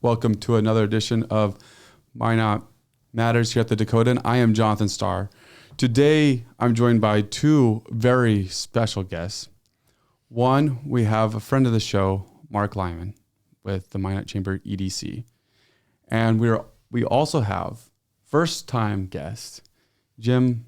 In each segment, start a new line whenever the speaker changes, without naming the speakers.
Welcome to another edition of Minot Matters here at the Dakota. And I am Jonathan Starr. Today, I'm joined by two very special guests. One, we have a friend of the show, Mark Lyman, with the Minot Chamber EDC. And we also have first-time guest, Jim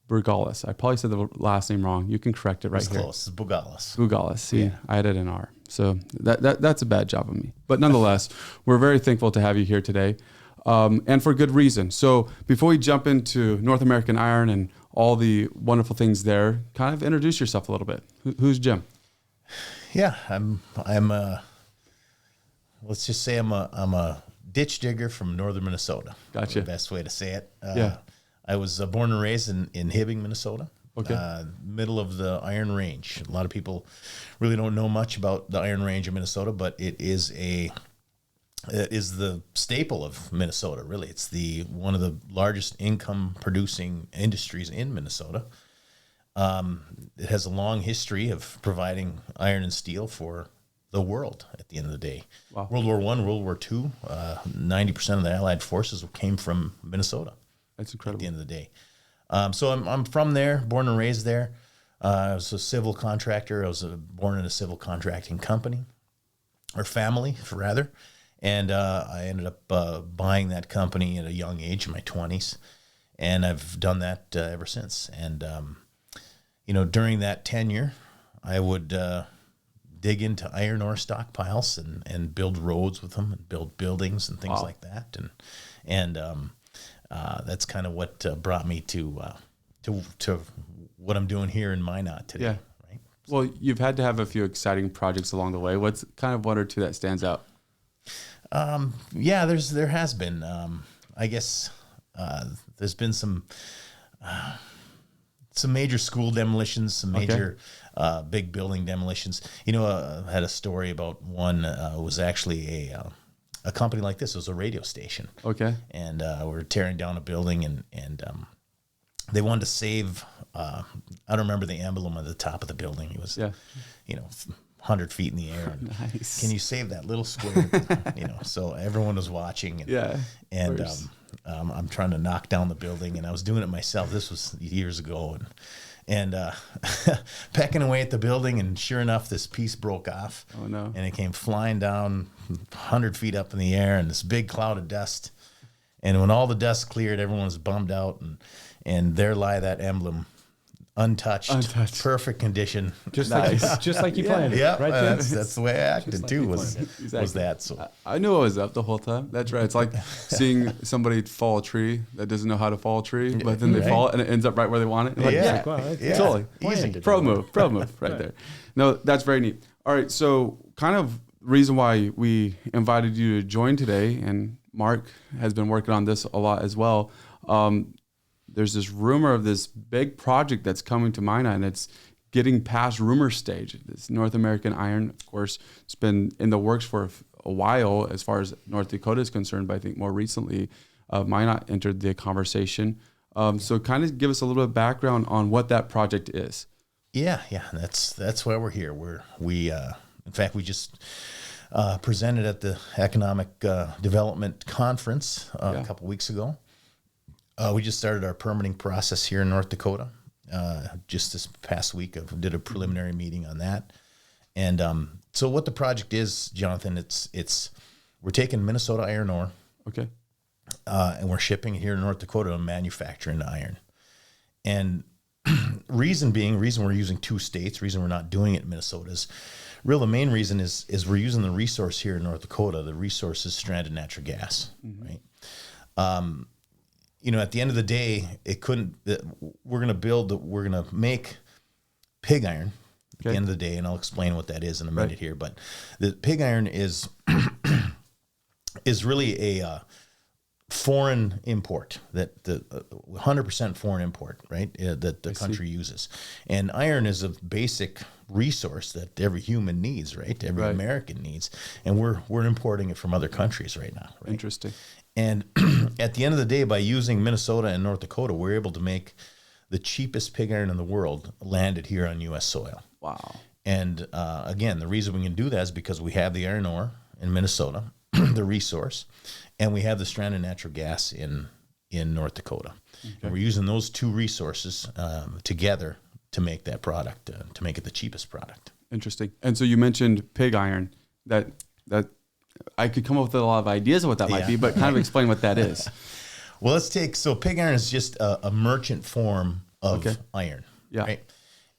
Bougalis. I probably said the last name wrong. You can correct it right here.
Close. It's Bougalis.
Bougalis. See, yeah. I added an R. So that's a bad job of me. But nonetheless, we're very thankful to have you here today, and for good reason. So before we jump into North American Iron and all the wonderful things there, kind of introduce yourself a little bit. Who's Jim?
Yeah, I'm let's just say I'm a ditch digger from northern Minnesota.
Gotcha.
The best way to say it.
Yeah.
I was born and raised in Hibbing, Minnesota.
Okay.
Middle of the Iron Range. A lot of people really don't know much about the Iron Range of Minnesota, but it is the staple of Minnesota. Really, it's one of the largest income producing industries in Minnesota. It has a long history of providing iron and steel for the world. At the end of the day,
wow.
World War I, World War II, 90% of the Allied forces came from Minnesota.
That's incredible.
At the end of the day. So I'm from there, born and raised there. I was a civil contractor. I was born in a civil contracting company, or family, rather. And I ended up buying that company at a young age, in my 20s. And I've done that ever since. And, during that tenure, I would dig into iron ore stockpiles and build roads with them and build buildings and things like that. And that's kind of what brought me to what I'm doing here in Minot today.
Yeah.
Right?
Well, you've had to have a few exciting projects along the way. What's kind of one or two that stands out?
There has been. I guess there's been some major school demolitions, some major big building demolitions. I had a story about one was actually a company like this. It was a radio station.
Okay.
And we were tearing down a building, and they wanted to save, I don't remember the emblem at the top of the building. It was, 100 feet in the air. And
nice.
Can you save that little square? So everyone was watching. And I'm trying to knock down the building, and I was doing it myself. This was years ago. And pecking away at the building, and sure enough, this piece broke off.
Oh, no.
And it came flying down 100 feet up in the air, and this big cloud of dust. And when all the dust cleared, everyone was bummed out, and there lie that emblem, untouched. Perfect condition.
Just like you planned it.
Yeah,
right,
that's the way I acted too. Was that so?
I knew I was up the whole time. That's right. It's like seeing somebody fall a tree that doesn't know how to fall a tree, but then they fall and it ends up right where they want it. Totally.
Easy.
Pro move right there. No, that's very neat. All right, so kind of reason why we invited you to join today, and Mark has been working on this a lot as well. There's this rumor of this big project that's coming to Minot, and it's getting past rumor stage. This North American Iron, of course, it's been in the works for a while as far as North Dakota is concerned, but I think more recently Minot entered the conversation. So kind of give us a little bit of background on what that project is.
Yeah, that's why we're here. We in fact, we just presented at the Economic Development Conference a couple weeks ago. We just started our permitting process here in North Dakota. Just this past week, I did a preliminary meeting on that. And so what the project is, Jonathan, it's we're taking Minnesota iron ore,
okay,
and we're shipping it here to North Dakota to manufacture into iron. And reason we're using two states, reason we're not doing it in Minnesota is the main reason is we're using the resource here in North Dakota. The resource is stranded natural gas, right? At the end of the day, we're going to make pig iron at the end of the day, and I'll explain what that is in a minute here. But the pig iron is really a foreign import, that the 100% foreign import, right? That the country uses. And iron is a basic resource that every human needs, right? Every American needs. And we're importing it from other countries right now. Right?
Interesting.
And at the end of the day, by using Minnesota and North Dakota, we're able to make the cheapest pig iron in the world landed here on U.S. soil.
Wow.
And again, the reason we can do that is because we have the iron ore in Minnesota. the resource, and we have the stranded natural gas in North Dakota. Okay. And we're using those two resources together to make that product, to make it the cheapest product.
Interesting. And so you mentioned pig iron. That I could come up with a lot of ideas of what that might be, but kind of explain what that is.
Well, so pig iron is just a merchant form of iron.
Yeah.
Right?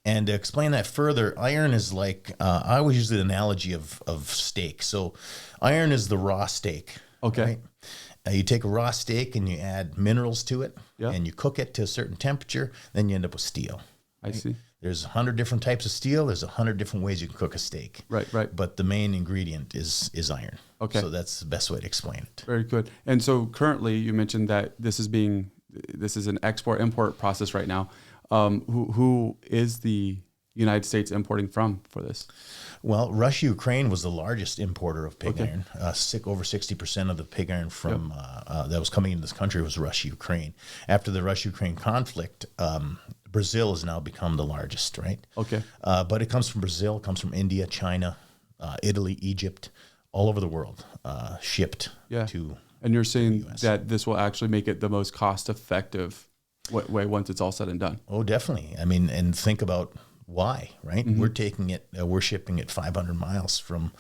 And to explain that further, iron is like, I always use the analogy of steak. So iron is the raw steak.
Okay.
Right? You take a raw steak and you add minerals to it, and you cook it to a certain temperature, then you end up with steel.
I see.
There's 100 different types of steel. There's 100 different ways you can cook a steak. Right. But the main ingredient is iron. Okay. So that's the best way to explain it.
Very good. And so currently you mentioned that this is an export-import process right now. Who is the United States importing from for this?
Well, Russia, Ukraine was the largest importer of pig iron. Over 60% of the pig iron from that was coming into this country was Russia, Ukraine. After the Russia-Ukraine conflict, Brazil has now become the largest, right? Okay. But it comes from Brazil, it comes from India, China, Italy, Egypt, all over the world, shipped to.
And you're saying that this will actually make it the most cost-effective way once it's all said and done?
Oh, definitely. I mean, and think about why, right? Mm-hmm. We're shipping it 500 miles from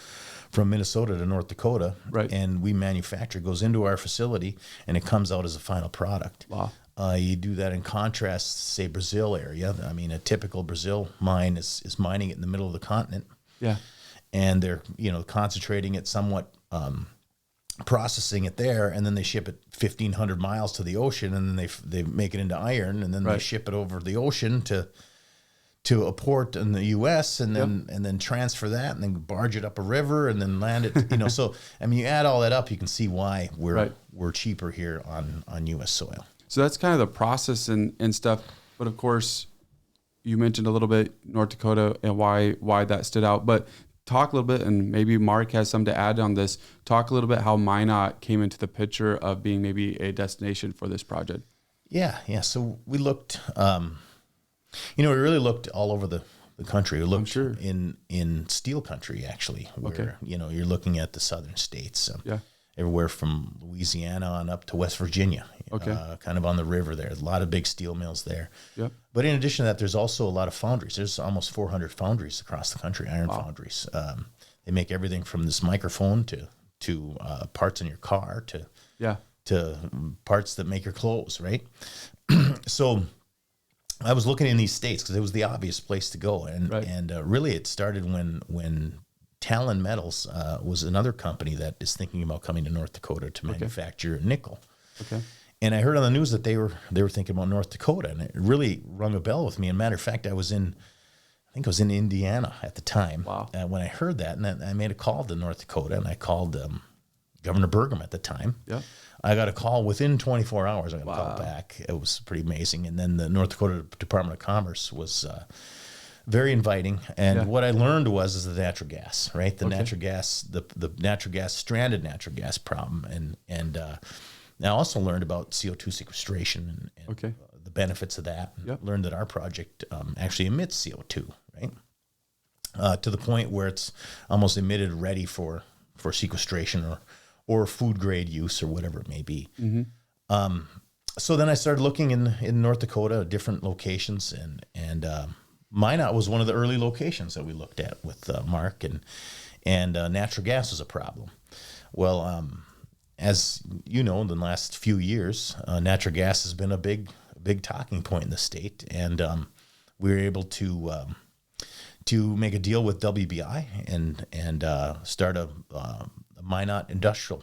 Minnesota to North Dakota, right? And we manufacture, it goes into our facility, and it comes out as a final product. Wow. You do that in contrast, say Brazil area. I mean, a typical Brazil mine is mining it in the middle of the continent. Yeah. And they're, concentrating it somewhat, processing it there, and then they ship it 1,500 miles to the ocean, and then they make it into iron, and then they ship it over the ocean to a port in the U.S. and then transfer that, and then barge it up a river, and then land it. So I mean, you add all that up, you can see why we're cheaper here on U.S. soil.
So that's kind of the process and stuff. But of course, you mentioned a little bit North Dakota and why that stood out. But talk a little bit, and maybe Mark has something to add on this. Talk a little bit how Minot came into the picture of being maybe a destination for this project.
Yeah. So we looked, we really looked all over the country. We looked in steel country, actually, where, you're looking at the southern states. Everywhere from Louisiana on up to West Virginia, kind of on the river there. A lot of big steel mills there. Yep. But in addition to that, there's also a lot of foundries. There's almost 400 foundries across the country, iron foundries. They make everything from this microphone to parts in your car to parts that make your clothes, right? So I was looking in these states because it was the obvious place to go. And really it started when Talon Metals was another company that is thinking about coming to North Dakota to manufacture nickel. Okay. And I heard on the news that they were thinking about North Dakota, and it really rung a bell with me. And matter of fact, I think I was in Indiana at the time. Wow. When I heard that, and I made a call to North Dakota, and I called Governor Burgum at the time. Yeah. I got a call within 24 hours. I got a call back. It was pretty amazing. And then the North Dakota Department of Commerce was very inviting. And what I learned was the natural gas, right? The natural gas, the natural gas, stranded natural gas problem. And I also learned about CO2 sequestration and the benefits of that. Learned that our project actually emits CO2, right? To the point where it's almost emitted ready for sequestration or food grade use or whatever it may be. Mm-hmm. So then I started looking in North Dakota at different locations, and Minot was one of the early locations that we looked at with Mark, and natural gas was a problem. Well, as you know, in the last few years, natural gas has been a big talking point in the state, and we were able to make a deal with WBI and start a Minot industrial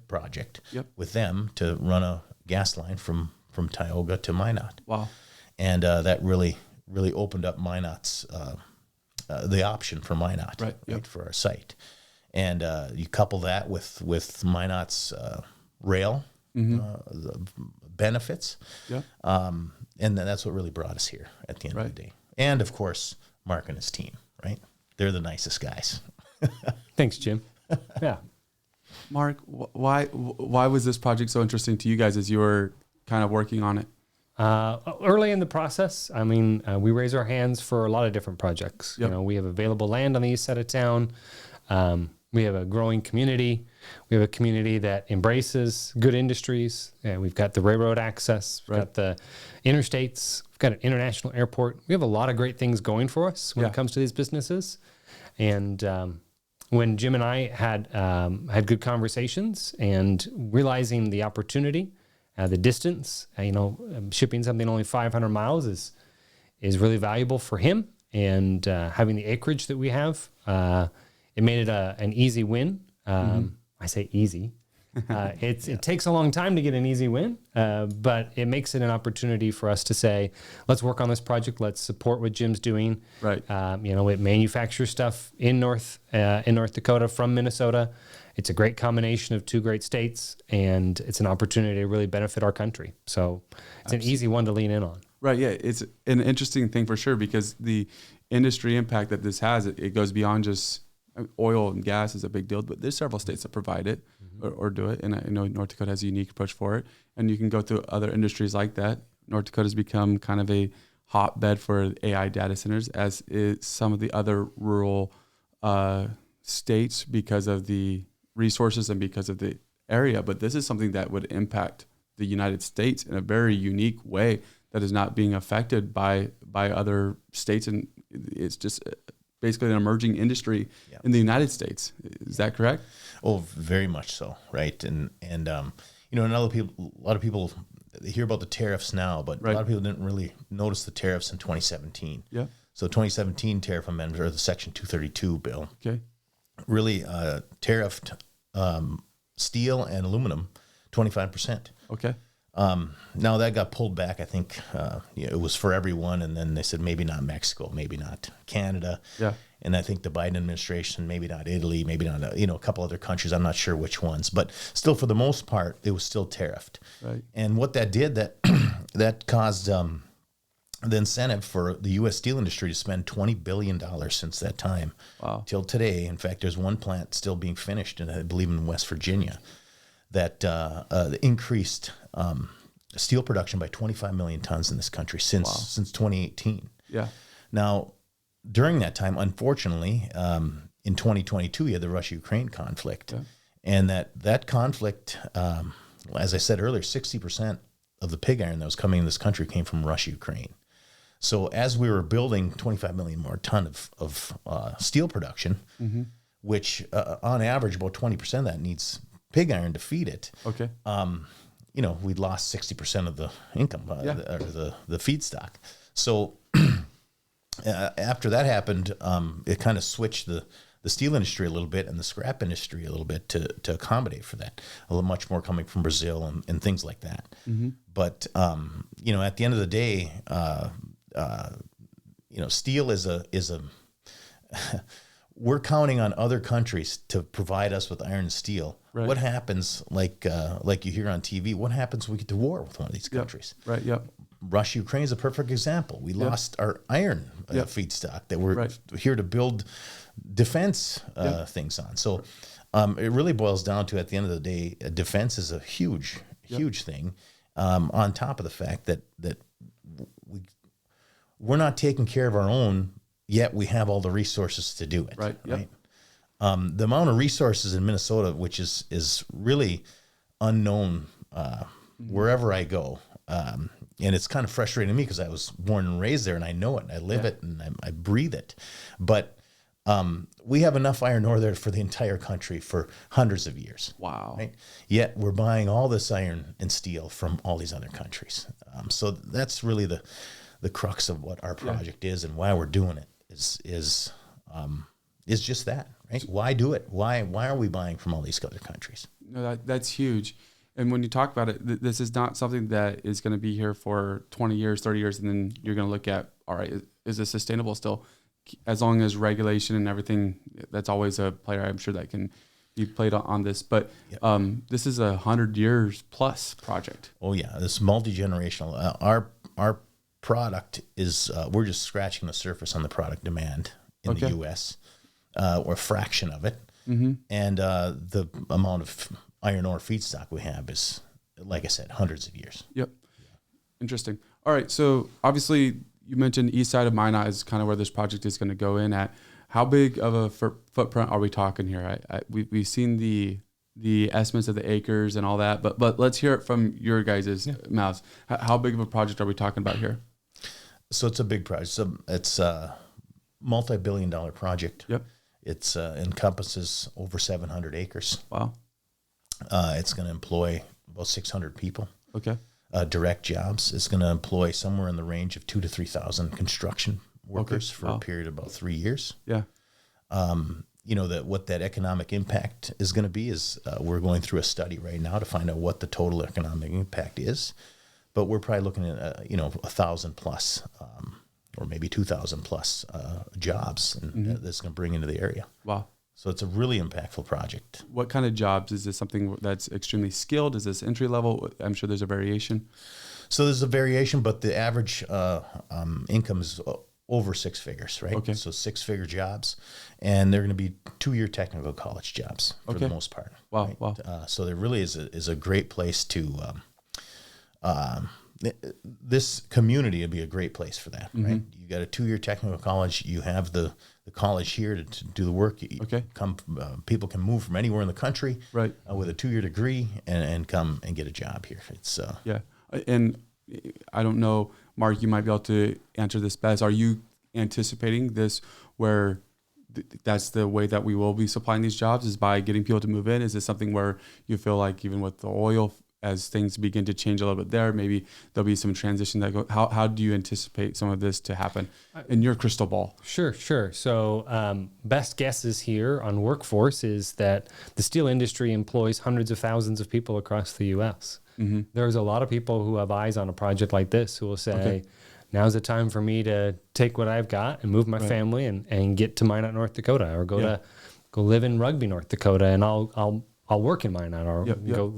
project with them to run a gas line from Tioga to Minot. Wow! And that really opened up Minot's the option for Minot for our site. And you couple that with Minot's rail benefits, and then that's what really brought us here at the end of the day. And of course, Mark and his team, right? They're the nicest guys.
Thanks, Jim. Yeah,
Mark, why was this project so interesting to you guys as you were kind of working on it?
Early in the process, I mean, we raise our hands for a lot of different projects. Yep. We have available land on the east side of town. We have a growing community. We have a community that embraces good industries. We've got the railroad access. We've got the interstates. We've got an international airport. We have a lot of great things going for us when it comes to these businesses. And when Jim and I had good conversations and realizing the opportunity, the distance, shipping something only 500 miles is really valuable for him. And having the acreage that we have, it made it an easy win. I say easy. It takes a long time to get an easy win, but it makes it an opportunity for us to say, let's work on this project. Let's support what Jim's doing.
Right.
It manufactures stuff in North Dakota from Minnesota. It's a great combination of two great states, and it's an opportunity to really benefit our country. So it's an easy one to lean in on.
Right. Yeah. It's an interesting thing for sure, because the industry impact that this has, it goes beyond just oil and gas is a big deal, but there's several states that provide it or do it. And I know North Dakota has a unique approach for it. And you can go through other industries like that. North Dakota has become kind of a hotbed for AI data centers, as is some of the other rural states, because of the resources and because of the area. But this is something that would impact the United States in a very unique way that is not being affected by other states. And it's just basically an emerging industry in the United States. Is that correct?
Oh, very much so. Right. And a lot of people hear about the tariffs now, but a lot of people didn't really notice the tariffs in 2017.
Yeah.
So 2017 tariff amendment, or the Section 232 bill, really tariffed steel and aluminum 25%.
Okay.
Now that got pulled back. I think it was for everyone, and then they said maybe not Mexico, maybe not Canada.
Yeah.
And I think the Biden administration, maybe not Italy, maybe not a couple other countries. I'm not sure which ones, but still, for the most part, it was still tariffed.
Right.
And what that did, that caused the incentive for the U.S. steel industry to spend $20 billion since that time till today. In fact, there's one plant still being finished, I believe in West Virginia, that increased steel production by 25 million tons in this country since 2018.
Yeah.
Now, during that time, unfortunately, in 2022, you had the Russia-Ukraine conflict.
Yeah.
And that conflict, as I said earlier, 60% of the pig iron that was coming in this country came from Russia-Ukraine. So as we were building 25 million more ton of steel production, which on average, about 20% of that needs pig iron to feed it.
Okay.
We'd lost 60% of the income, or the feedstock. So after that happened, it kind of switched the steel industry a little bit and the scrap industry a little bit to accommodate for that. A little much more coming from Brazil and things like that. But at the end of the day, steel is a we're counting on other countries to provide us with iron and steel. Right. What happens, like you hear on TV, what happens when we get to war with one of these countries?
Right, yep.
Russia, Ukraine is a perfect example. We lost our iron feedstock that we're here to build defense things on. So it really boils down to, at the end of the day, defense is a huge thing, on top of the fact that we're not taking care of our own, yet we have all the resources to do it.
Right. Yep.
Right. The amount of resources in Minnesota, which is really unknown wherever I go, and it's kind of frustrating to me because I was born and raised there, and I know it, and I live it, and I breathe it. But we have enough iron ore there for the entire country for hundreds of years.
Wow. Right?
Yet we're buying all this iron and steel from all these other countries. So that's really the crux of what our project is, and why we're doing it is just that, right? Why do it? Why are we buying from all these other countries?
No, that's huge. And when you talk about it, this is not something that is going to be here for 20 years, 30 years, and then you're going to look at, all right, is this sustainable still? As long as regulation and everything, that's always a player, I'm sure, that can be played on this. But this is 100 years plus project.
Oh yeah, this multi-generational. Our product is, we're just scratching the surface on the product demand in the U.S., or a fraction of it. And the amount of iron ore feedstock we have is, like I said, hundreds of years.
Yep. Interesting. All right. So obviously you mentioned east side of Minot is kind of where this project is going to go in at. How big of a footprint are we talking here? We've seen the estimates of the acres and all that, but let's hear it from your guys' mouths. How big of a project are we talking about here?
So it's a big project. So it's a multi-billion-dollar project.
Yep.
It's encompasses over 700 acres.
Wow.
It's going to employ about 600 people.
Okay.
Direct jobs. It's going to employ somewhere in the range of 2,000 to 3,000 construction workers for a period of about 3 years.
Yeah.
What that economic impact is going to be is we're going through a study right now to find out what the total economic impact is. But we're probably looking at 1,000 plus, or maybe 2,000 plus jobs that's going to bring into the area.
Wow.
So it's a really impactful project.
What kind of jobs? Is this something that's extremely skilled? Is this entry level? I'm sure there's a variation.
So there's a variation, but the average income is over six figures, right?
Okay.
So 6-figure jobs, and they're going to be 2-year technical college jobs for the most part.
Wow.
Right?
Wow.
So there really is a great place to. This community would be a great place for that, right? You got a 2-year technical college. You have the college here to do the work.
Okay.
People can move from anywhere in the country,
right,
with a 2-year degree and come and get a job here. It's
yeah. And I don't know, Mark, you might be able to answer this best. Are you anticipating this where that's the way that we will be supplying these jobs, is by getting people to move in? Is this something where you feel like even with the oil, as things begin to change a little bit there, maybe there'll be some transition that go? How do you anticipate some of this to happen in your crystal ball?
Sure. So best guesses here on workforce is that the steel industry employs hundreds of thousands of people across the U.S. Mm-hmm. There's a lot of people who have eyes on a project like this who will say, now's the time for me to take what I've got and move my family and get to Minot, North Dakota, or go live in Rugby, North Dakota, and I'll work in Minot, or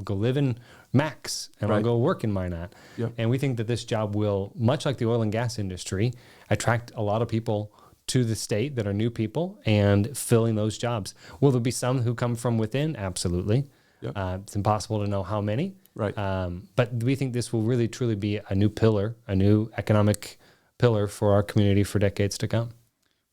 go live in Max, and I'll go work in Minot. Yep. And we think that this job will, much like the oil and gas industry, attract a lot of people to the state that are new people and filling those jobs. Will there be some who come from within? Absolutely. Yep. It's impossible to know how many.
Right.
But we think this will really, truly be a new pillar, a new economic pillar for our community for decades to come.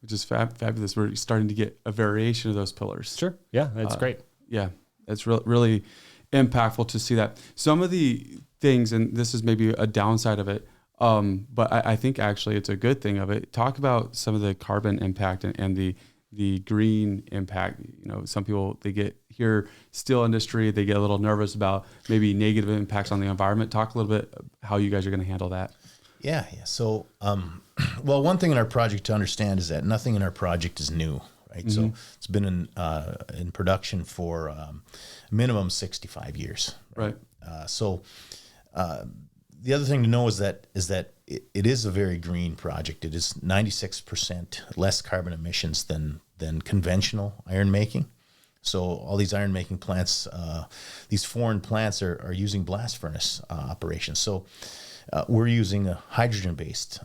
Which is fabulous. We're starting to get a variation of those pillars.
Sure. Yeah, that's great.
Yeah, it's really impactful to see that. Some of the things, and this is maybe a downside of it, but I think actually it's a good thing of it. Talk about some of the carbon impact and the green impact. Some people, they get here, steel industry, they get a little nervous about maybe negative impacts on the environment. Talk a little bit how you guys are going to handle that. Yeah.
So, well, one thing in our project to understand is that nothing in our project is new, right? So it's been in production for minimum 65 years.
Right.
The other thing to know is that it is a very green project. It is 96% less carbon emissions than conventional iron making. So all these iron making plants, these foreign plants are using blast furnace operations. So we're using a hydrogen-based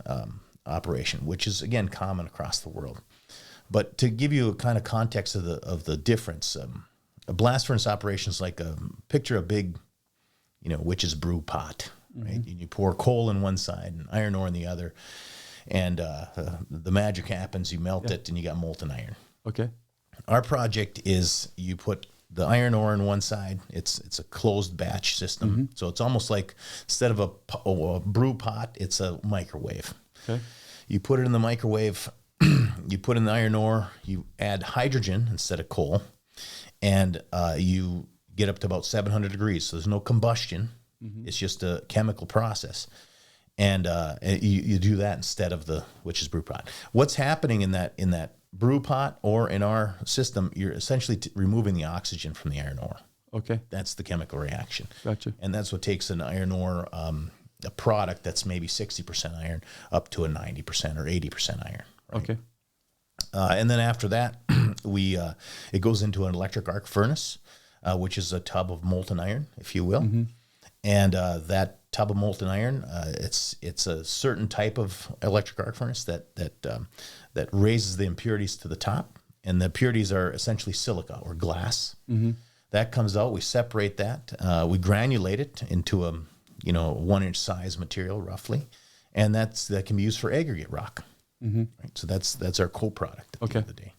operation, which is again common across the world. But to give you a kind of context of the difference, a blast furnace operation is like picture a big, witch's brew pot, right? And you pour coal in one side and iron ore in the other, and the magic happens. You melt it, and you got molten iron.
Okay.
Our project is you put the iron ore in one side. It's a closed batch system, so it's almost like instead of a brew pot, it's a microwave.
Okay.
You put it in the microwave. You put in the iron ore. You add hydrogen instead of coal, and you get up to about 700 degrees. So there's no combustion. It's just a chemical process, and you do that instead of the witch's brew pot. What's happening in that brew pot, or in our system, you're essentially removing the oxygen from the iron ore.
Okay.
That's the chemical reaction.
Gotcha.
And that's what takes an iron ore, a product that's maybe 60% iron, up to a 90% or 80% iron. Right?
Okay.
And then after that, it goes into an electric arc furnace, which is a tub of molten iron, if you will. And that tub of molten iron, it's a certain type of electric arc furnace that raises the impurities to the top, and the impurities are essentially silica or glass. That comes out. We separate that. We granulate it into a 1-inch size material roughly, and that can be used for aggregate rock. Right? So that's our co-product at the end of the day.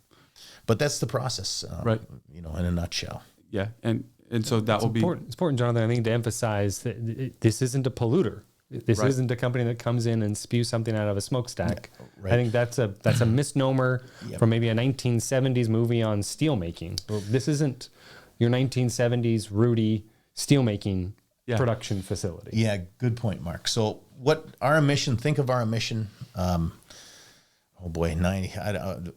But that's the process,
Right.
in a nutshell.
Yeah. And so that will be
important. It's important, Jonathan, I think, to emphasize that this isn't a polluter. This
Right.
isn't a company that comes in and spews something out of a smokestack.
Right.
I think that's a misnomer
Yep.
from maybe a 1970s movie on steel making. Well, this isn't your 1970s Rudy steelmaking
Yeah.
production facility.
Yeah, good point, Mark. So think of our emission, oh boy, 90,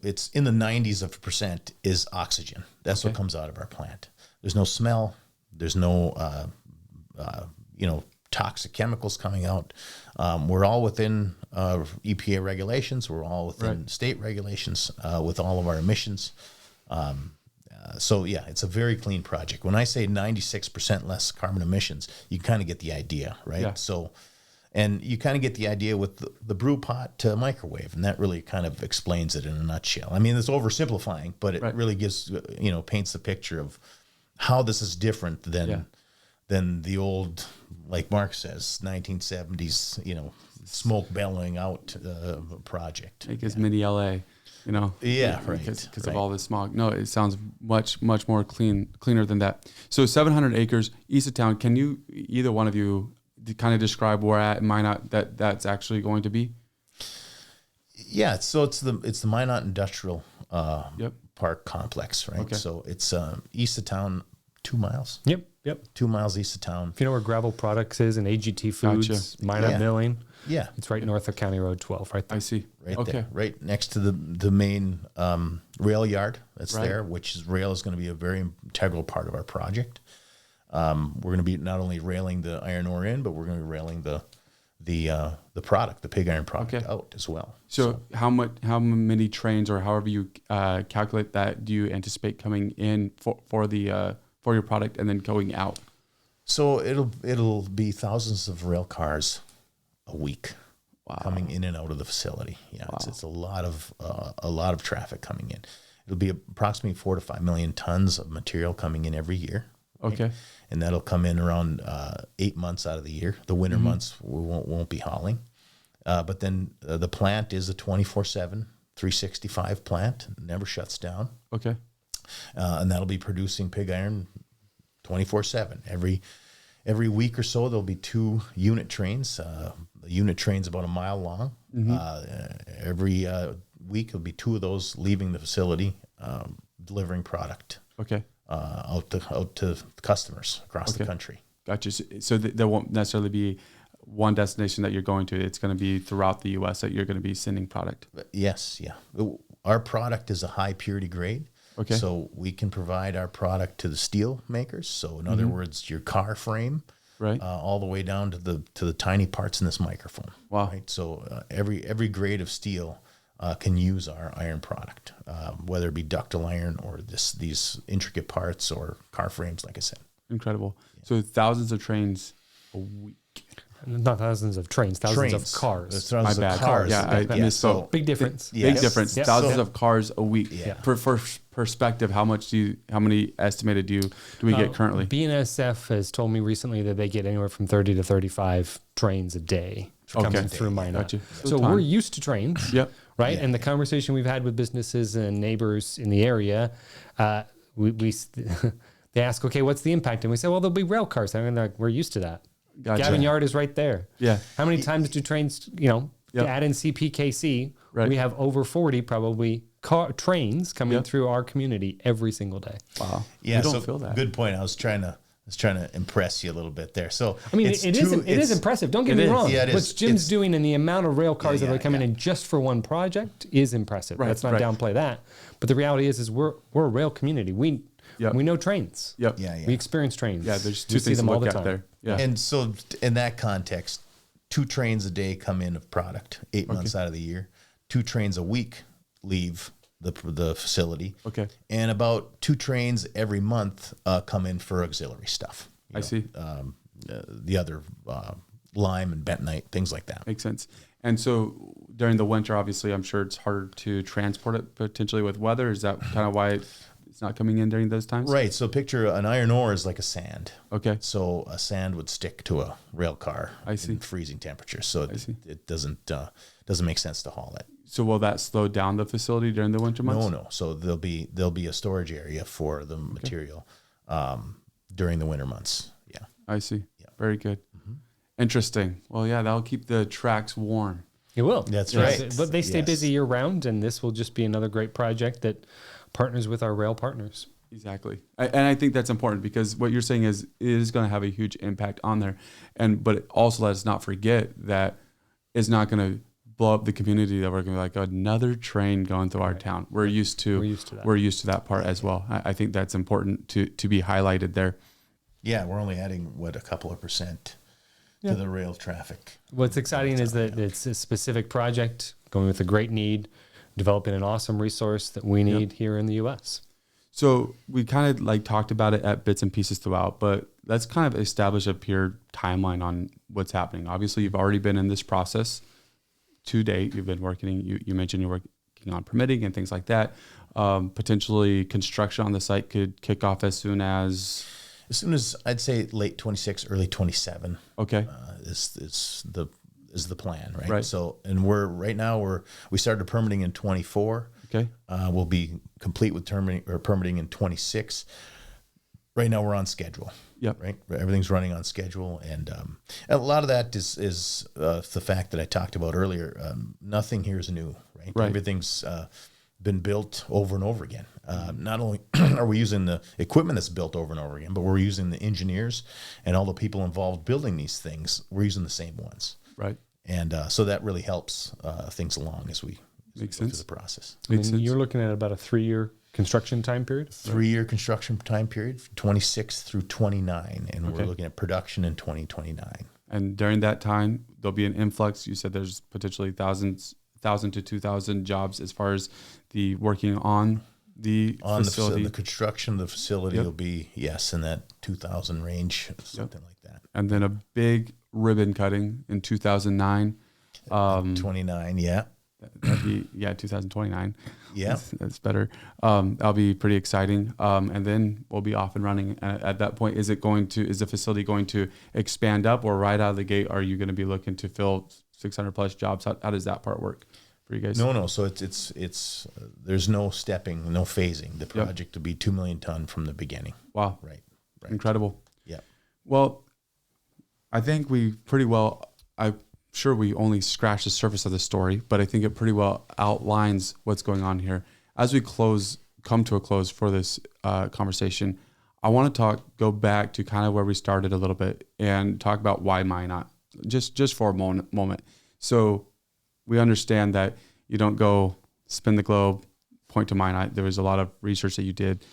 it's in the 90s of percent is oxygen. That's what comes out of our plant. There's no smell. There's no, toxic chemicals coming out. We're all within EPA regulations. We're all within state regulations with all of our emissions. So yeah, it's a very clean project. When I say 96% less carbon emissions, you kind of get the idea, right?
Yeah.
So, and you kind of get the idea with the brew pot to microwave, and that really kind of explains it in a nutshell. I mean, it's oversimplifying, but it really gives, paints the picture of how this is different than the old, like Mark says, 1970s, smoke bellowing out project.
like his mini LA,
Yeah, right.
Because of all this smog. No, it sounds much more cleaner than that. So 700 acres east of town. Can you, either one of you, kind of describe where at Minot that's actually going to be?
Yeah, so it's the Minot Industrial Park complex, right?
Okay.
So it's east of town, 2 miles.
Yep.
2 miles east of town.
If you know where Gravel Products is and AGT Foods,
Gotcha.
Minot
Yeah.
Milling,
Yeah,
it's right north of County Road 12, right there.
I see.
right
Okay.
there, right next to the main rail yard that's
Right.
there, which is rail is going to be a very integral part of our project. We're going to be not only railing the iron ore in, but we're going to be railing the product, the pig iron product out as well.
So how many trains, or however you calculate that, do you anticipate coming in for your product and then going out?
So it'll be thousands of rail cars a week coming in and out of the facility. Yeah, it's a lot of traffic coming in. It'll be approximately 4 to 5 million tons of material coming in every year.
Okay.
And that'll come in around 8 months out of the year. The winter months we won't be hauling. But then the plant is a 24/7, 365 plant. It never shuts down.
Okay.
And that'll be producing pig iron 24/7. Every week or so, there'll be 2 unit trains. The unit train's about a mile long. Every week, there'll be 2 of those leaving the facility, delivering product
Okay.
out to customers across the country.
Gotcha. So there won't necessarily be one destination that you're going to. It's going to be throughout the U.S. that you're going to be sending product.
Yes, yeah. Our product is a high purity grade.
Okay.
So we can provide our product to the steel makers. So in other words, your car frame,
Right.
all the way down to the tiny parts in this microphone.
Wow.
Right. So every grade of steel can use our iron product, whether it be ductile iron or these intricate parts or car frames, like I said.
Incredible. So thousands of trains a week.
Not thousands of trains, thousands of cars.
There's thousands
My
of
bad.
cars.
Yeah, I misspoke.
Big difference.
Yeah.
Big difference.
Yep.
Thousands
So-
of cars a week.
Yeah.
For perspective, how many estimated do we get currently?
BNSF has told me recently that they get anywhere from 30 to 35 trains a day coming through Minot.
Gotcha.
So we're used to trains,
Yep.
right?
Yeah.
And the conversation we've had with businesses and neighbors in the area, we they ask, okay, what's the impact? And we say, well, there'll be rail cars. I mean, like, we're used to that.
Gotcha.
Gavin Yard is right there.
Yeah.
How many times do trains,
Yep.
to add in CPKC,
Right.
we have over 40 probably trains coming
Yep.
through our community every single day.
Wow.
Yeah,
We don't
so
feel that.
good point. I was trying to impress you a little bit there. So
I mean,
it's
it is impressive. Don't get
it
me
is.
wrong.
Yeah, it
What
is.
Jim's doing and the amount of rail cars that are coming
yeah.
in just for one project is impressive.
Right,
Let's not
right.
downplay that. But the reality is we're a rail community. We know trains.
Yep.
Yeah.
We experience trains.
Yeah. There's
We
two
see
things to
them all
look
the
at
time.
there. Yeah.
And so in that context, 2 trains a day come in of product 8 months out of the year. 2 trains a week leave the facility.
Okay.
And about 2 trains every month come in for auxiliary stuff.
I see.
The other lime and bentonite, things like that.
Makes sense. And so during the winter, obviously, I'm sure it's harder to transport it potentially with weather. Is that kind of why it's not coming in during those times?
Right. So picture an iron ore is like a sand.
Okay.
So a sand would stick to a rail car
I see.
in freezing temperatures. So
see.
it doesn't make sense to haul it.
So will that slow down the facility during the winter months?
No. So there'll be a storage area for the material during the winter months. Yeah.
I see. Yeah. Very good. Interesting. Well, yeah, that'll keep the tracks warm.
It will.
That's right.
But they stay busy year round, and this will just be another great project that partners with our rail partners.
Exactly. And I think that's important because what you're saying is it is going to have a huge impact on there. But it also let us not forget that it's not going to blow up the community, that we're going to be like another train going through our town. We're used to that. We're used to that part as well. I think that's important to be highlighted there.
Yeah, we're only adding a couple of percent to the rail traffic.
What's exciting is that it's a specific project going with a great need, developing an awesome resource that we need here in the U.S.
So we kind of like talked about it at bits and pieces throughout, but let's kind of establish a pure timeline on what's happening. Obviously, you've already been in this process to date. You've been working, you mentioned you're working on permitting and things like that. Potentially construction on the site could kick off as soon as
I'd say late 26, early 27.
Okay.
Is the plan, right?
Right.
So, and we started permitting in 24.
Okay.
We'll be complete with permitting in 26. Right now we're on schedule.
Yep.
Right. Everything's running on schedule. And a lot of that is the fact that I talked about earlier. Nothing here is new, right? Everything's been built over and over again. Not only are we using the equipment that's built over and over again, but we're using the engineers and all the people involved building these things. We're using the same ones.
Right.
And so that really helps things along as we go through the process.
You're looking at about a 3-year construction time period?
3-year construction time period, 26 through 29. And we're looking at production in 2029.
And during that time, there'll be an influx. You said there's potentially 1,000 to 2,000 jobs as far as the working on the facility.
The construction of the facility will be, in that 2,000 range, something like that.
And then a big ribbon cutting in 2009.
29, yeah.
That'd be 2029.
Yeah,
that's better. That'll be pretty exciting. And then we'll be off and running. At that point, is the facility going to expand up, or right out of the gate, are you going to be looking to fill 600 plus jobs? How does that part work for you guys?
No. So it's there's no stepping, no phasing. The project will be 2 million ton from the beginning.
Wow.
Right.
Incredible.
Yeah.
Well, I think I'm sure we only scratched the surface of the story, but I think it pretty well outlines what's going on here. As we come to a close for this conversation, I want to go back to kind of where we started a little bit and talk about why Minot, just for a moment. So we understand that you don't go spin the globe, point to Minot. There was a lot of research that you did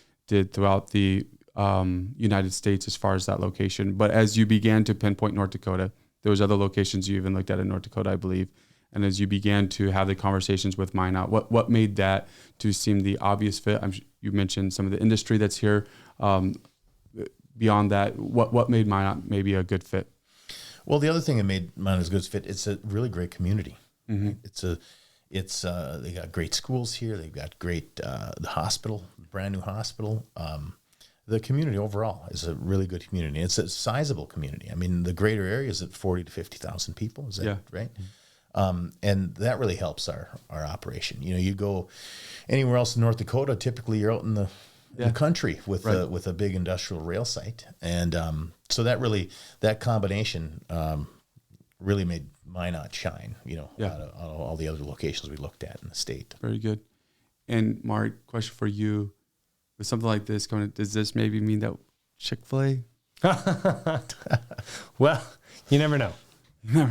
throughout the United States as far as that location. But as you began to pinpoint North Dakota, there was other locations you even looked at in North Dakota, I believe. And as you began to have the conversations with Minot, what made that to seem the obvious fit? You mentioned some of the industry that's here. Beyond that, what made Minot maybe a good fit?
Well, the other thing that made Minot a good fit, it's a really great community.
Mm-hmm.
They got great schools here. They've got great the hospital, brand new hospital. The community overall is a really good community. It's a sizable community. I mean, the greater area is at 40 to 50,000 people. Is that right? And that really helps our operation. You go anywhere else in North Dakota, typically you're out in the country with a big industrial rail site. And so that combination really made Minot shine, out of all the other locations we looked at in the state.
Very good. And Mark, question for you. With something like this coming, does this maybe mean that Chick-fil-A?
Well, you never know.
You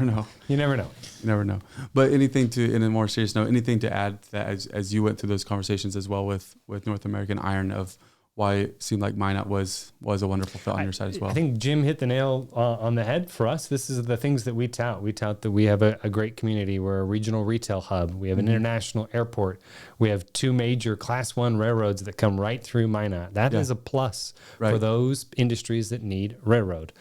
never know. But in a more serious note, anything to add to that as you went through those conversations as well with North American Iron of why it seemed like Minot was a wonderful fit on your side as well?
I think Jim hit the nail on the head for us. This is the things that we tout. We tout that we have a great community. We're a regional retail hub. We have an international airport. We have 2 major Class 1 railroads that come right through Minot. That is a plus for those industries that need railroad.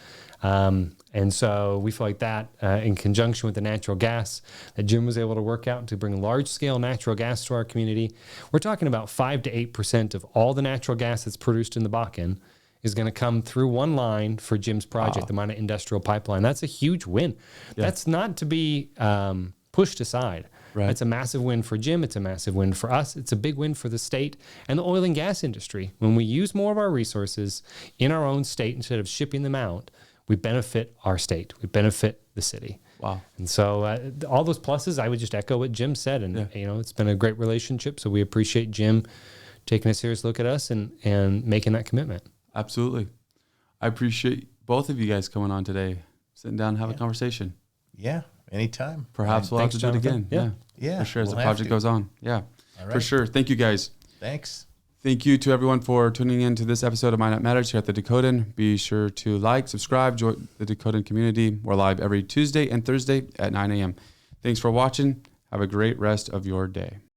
And so we feel like that, in conjunction with the natural gas that Jim was able to work out to bring large-scale natural gas to our community, we're talking about 5 to 8% of all the natural gas that's produced in the Bakken is going to come through one line for Jim's project, the Minot Industrial Pipeline. That's a huge win. Yeah. That's not to be pushed aside.
Right.
It's a massive win for Jim. It's a massive win for us. It's a big win for the state and the oil and gas industry. When we use more of our resources in our own state instead of shipping them out, we benefit our state. We benefit the city.
Wow.
And so all those pluses, I would just echo what Jim said. And, it's been a great relationship. So we appreciate Jim taking a serious look at us and making that commitment.
Absolutely. I appreciate both of you guys coming on today, sitting down and have a conversation.
Yeah, anytime.
Perhaps we'll have to do it again.
Yeah.
For sure, as the project goes on. Yeah, for sure. Thank you, guys.
Thanks.
Thank you to everyone for tuning in to this episode of Minot Matters here at the Dakotan. Be sure to like, subscribe, join the Dakotan community. We're live every Tuesday and Thursday at 9 a.m. Thanks for watching. Have a great rest of your day.